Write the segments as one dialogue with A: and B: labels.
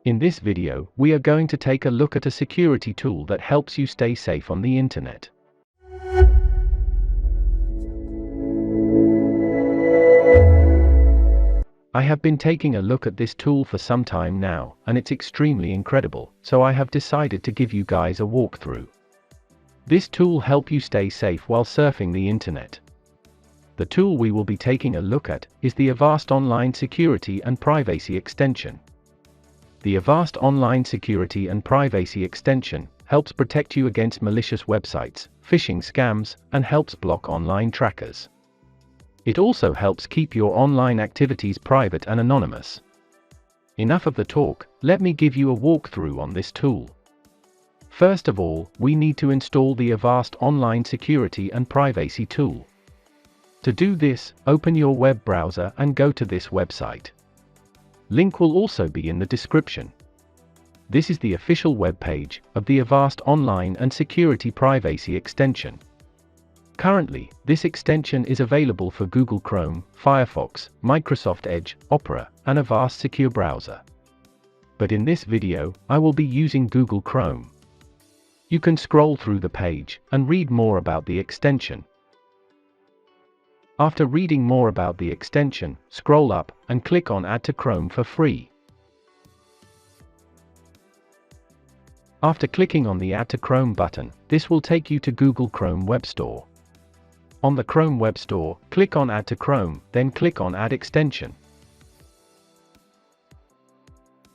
A: In this video, we are going to take a look at a security tool that helps you stay safe on the internet. I have been taking a look at this tool for some time now, and it's extremely incredible, so I have decided to give you guys a walkthrough. This tool helps you stay safe while surfing the internet. The tool we will be taking a look at is the Avast Online Security and Privacy Extension. The Avast Online Security and Privacy Extension helps protect you against malicious websites, phishing scams, and helps block online trackers. It also helps keep your online activities private and anonymous. Enough of the talk, let me give you a walkthrough on this tool. First of all, we need to install the Avast Online Security and Privacy tool. To do this, open your web browser and go to this website. Link will also be in the description. This is the official web page of the Avast Online and Security Privacy Extension. Currently, this extension is available for Google Chrome, Firefox, Microsoft Edge, Opera, and Avast Secure Browser. But in this video, I will be using Google Chrome. You can scroll through the page and read more about the extension. After reading more about the extension, scroll up and click on Add to Chrome for free. After clicking on the Add to Chrome button, this will take you to Google Chrome Web Store. On the Chrome Web Store, click on Add to Chrome, then click on Add Extension.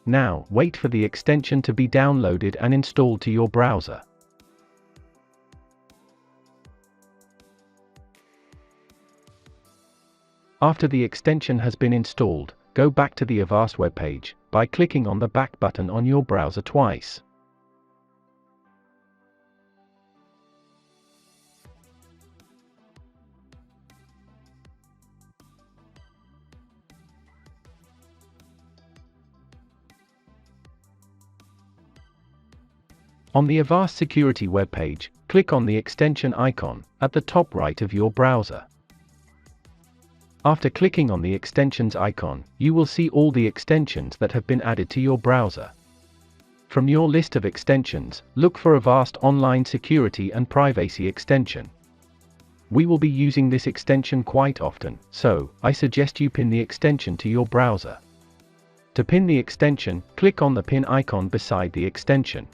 A: Now, wait for the extension to be downloaded and installed to your browser. After the extension has been installed, go back to the Avast webpage by clicking on the back button on your browser twice. On the Avast Security webpage, click on the extension icon at the top right of your browser. After clicking on the extensions icon, you will see all the extensions that have been added to your browser. From your list of extensions, look for Avast Online Security and Privacy Extension. We will be using this extension quite often, so I suggest you pin the extension to your browser. To pin the extension, click on the pin icon beside the extension.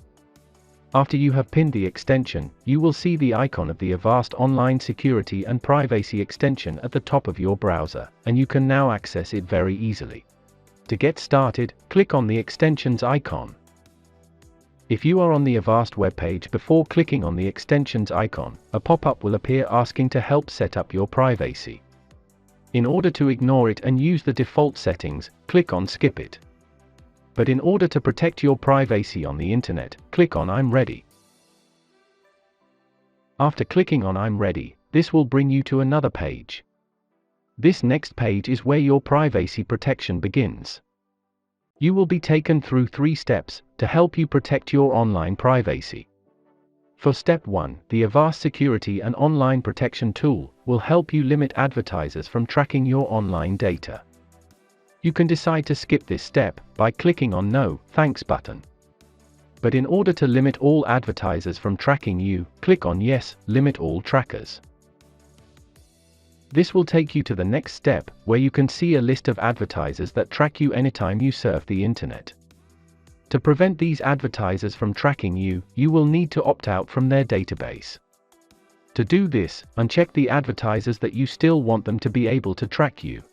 A: After you have pinned the extension, you will see the icon of the Avast Online Security and Privacy Extension at the top of your browser, and you can now access it very easily. To get started, click on the extensions icon. If you are on the Avast webpage before clicking on the extensions icon, a pop-up will appear asking to help set up your privacy. In order to ignore it and use the default settings, click on Skip it. But in order to protect your privacy on the internet, click on I'm ready. After clicking on I'm ready, this will bring you to another page. This next page is where your privacy protection begins. You will be taken through 3 steps to help you protect your online privacy. For step 1, the Avast Security and Online Protection tool will help you limit advertisers from tracking your online data. You can decide to skip this step by clicking on No, Thanks button. But in order to limit all advertisers from tracking you, click on Yes, Limit All Trackers. This will take you to the next step, where you can see a list of advertisers that track you anytime you surf the internet. To prevent these advertisers from tracking you, you will need to opt out from their database. To do this, uncheck the advertisers that you still want them to be able to track you.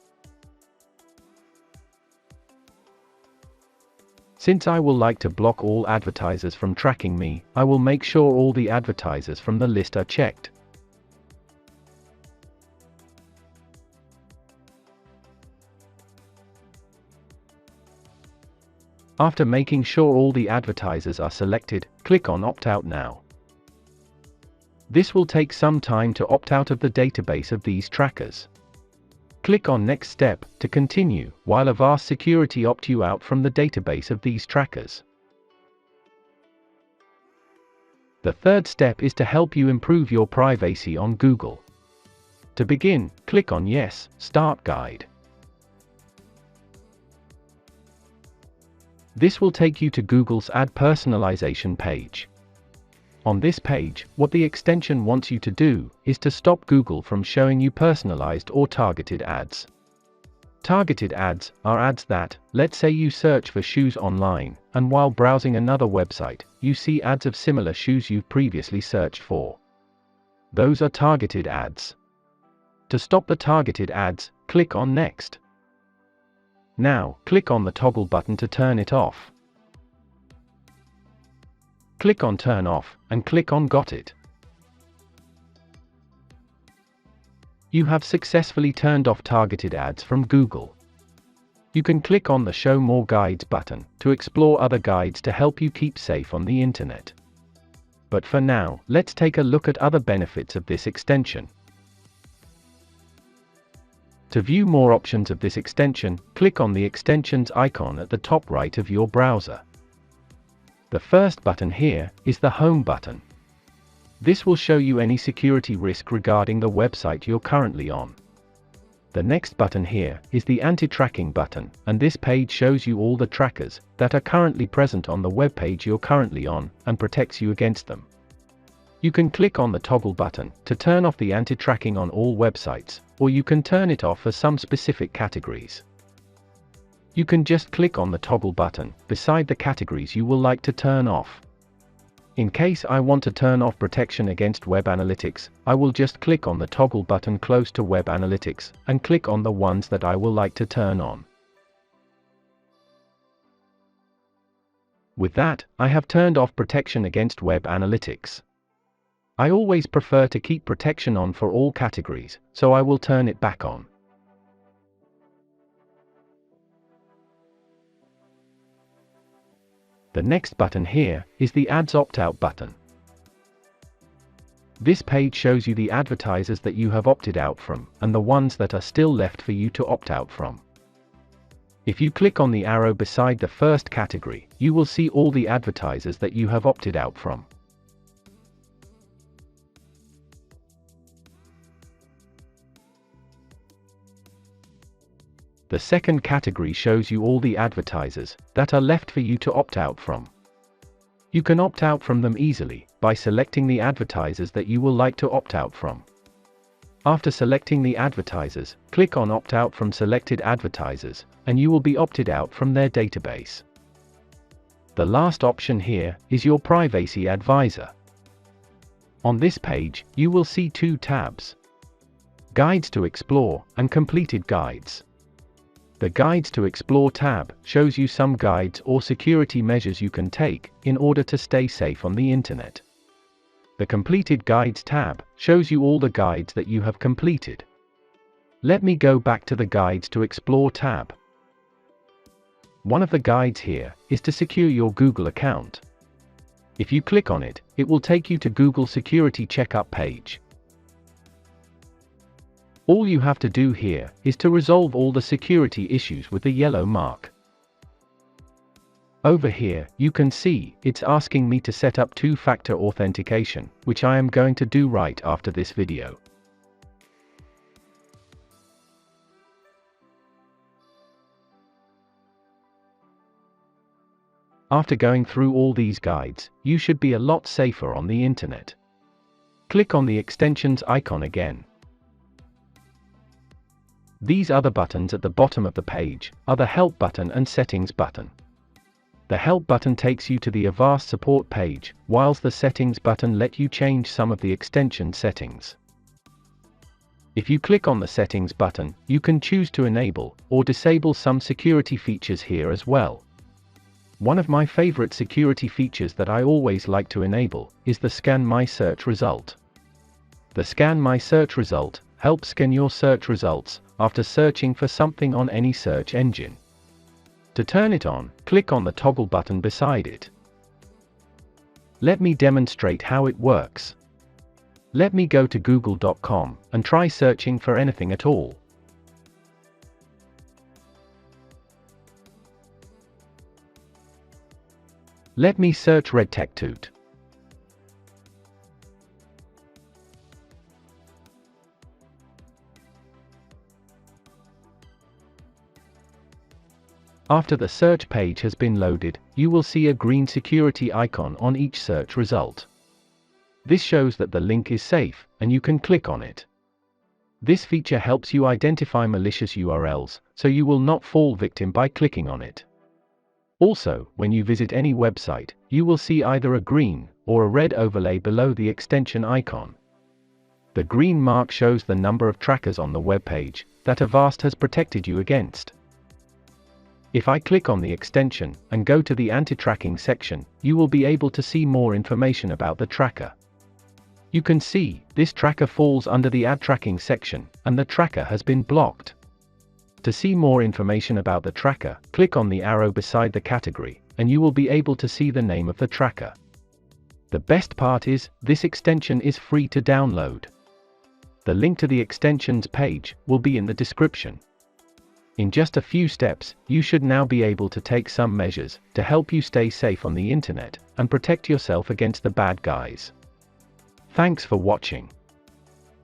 A: Since I will like to block all advertisers from tracking me, I will make sure all the advertisers from the list are checked. After making sure all the advertisers are selected, click on Opt Out Now. This will take some time to opt out of the database of these trackers. Click on Next Step to continue, while Avast Security opt you out from the database of these trackers. The third step is to help you improve your privacy on Google. To begin, click on Yes, Start Guide. This will take you to Google's ad personalization page. On this page, what the extension wants you to do is to stop Google from showing you personalized or targeted ads. Targeted ads are ads that, let's say you search for shoes online, and while browsing another website, you see ads of similar shoes you've previously searched for. Those are targeted ads. To stop the targeted ads, click on Next. Now, click on the toggle button to turn it off. Click on Turn Off, and click on Got It. You have successfully turned off targeted ads from Google. You can click on the Show More Guides button to explore other guides to help you keep safe on the internet. But for now, let's take a look at other benefits of this extension. To view more options of this extension, click on the extensions icon at the top right of your browser. The first button here is the Home button. This will show you any security risk regarding the website you're currently on. The next button here is the Anti-Tracking button, and this page shows you all the trackers that are currently present on the web page you're currently on and protects you against them. You can click on the Toggle button to turn off the anti-tracking on all websites, or you can turn it off for some specific categories. You can just click on the Toggle button beside the categories you will like to turn off. In case I want to turn off protection against web analytics, I will just click on the toggle button close to web analytics and click on the ones that I will like to turn on. With that, I have turned off protection against web analytics. I always prefer to keep protection on for all categories, so I will turn it back on. The next button here is the Ads Opt-out button. This page shows you the advertisers that you have opted out from, and the ones that are still left for you to opt out from. If you click on the arrow beside the first category, you will see all the advertisers that you have opted out from. The second category shows you all the advertisers that are left for you to opt out from. You can opt out from them easily by selecting the advertisers that you will like to opt out from. After selecting the advertisers, click on Opt out from selected advertisers, and you will be opted out from their database. The last option here is your Privacy Advisor. On this page, you will see two tabs: Guides to Explore and Completed Guides. The Guides to Explore tab shows you some guides or security measures you can take in order to stay safe on the internet. The Completed Guides tab shows you all the guides that you have completed. Let me go back to the Guides to Explore tab. One of the guides here is to secure your Google account. If you click on it, it will take you to Google Security Checkup page. All you have to do here is to resolve all the security issues with the yellow mark. Over here, you can see it's asking me to set up two-factor authentication, which I am going to do right after this video. After going through all these guides, you should be a lot safer on the internet. Click on the extensions icon again. These other buttons at the bottom of the page are the Help button and Settings button. The Help button takes you to the Avast support page, whilst the Settings button lets you change some of the extension settings. If you click on the Settings button, you can choose to enable or disable some security features here as well. One of my favorite security features that I always like to enable is the Scan My Search result. The Scan My Search result helps scan your search results after searching for something on any search engine. To turn it on, click on the toggle button beside it. Let me demonstrate how it works. Let me go to google.com and try searching for anything at all. Let me search Red Tech Toot. After the search page has been loaded, you will see a green security icon on each search result. This shows that the link is safe, and you can click on it. This feature helps you identify malicious URLs, so you will not fall victim by clicking on it. Also, when you visit any website, you will see either a green or a red overlay below the extension icon. The green mark shows the number of trackers on the web page that Avast has protected you against. If I click on the extension and go to the anti-tracking section, you will be able to see more information about the tracker. You can see, this tracker falls under the ad tracking section, and the tracker has been blocked. To see more information about the tracker, click on the arrow beside the category, and you will be able to see the name of the tracker. The best part is, this extension is free to download. The link to the extensions page will be in the description. In just a few steps, you should now be able to take some measures to help you stay safe on the internet and protect yourself against the bad guys. Thanks for watching.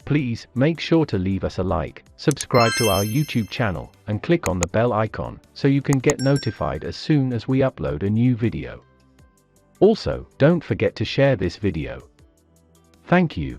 A: Please make sure to leave us a like, subscribe to our YouTube channel, and click on the bell icon so you can get notified as soon as we upload a new video. Also, don't forget to share this video. Thank you.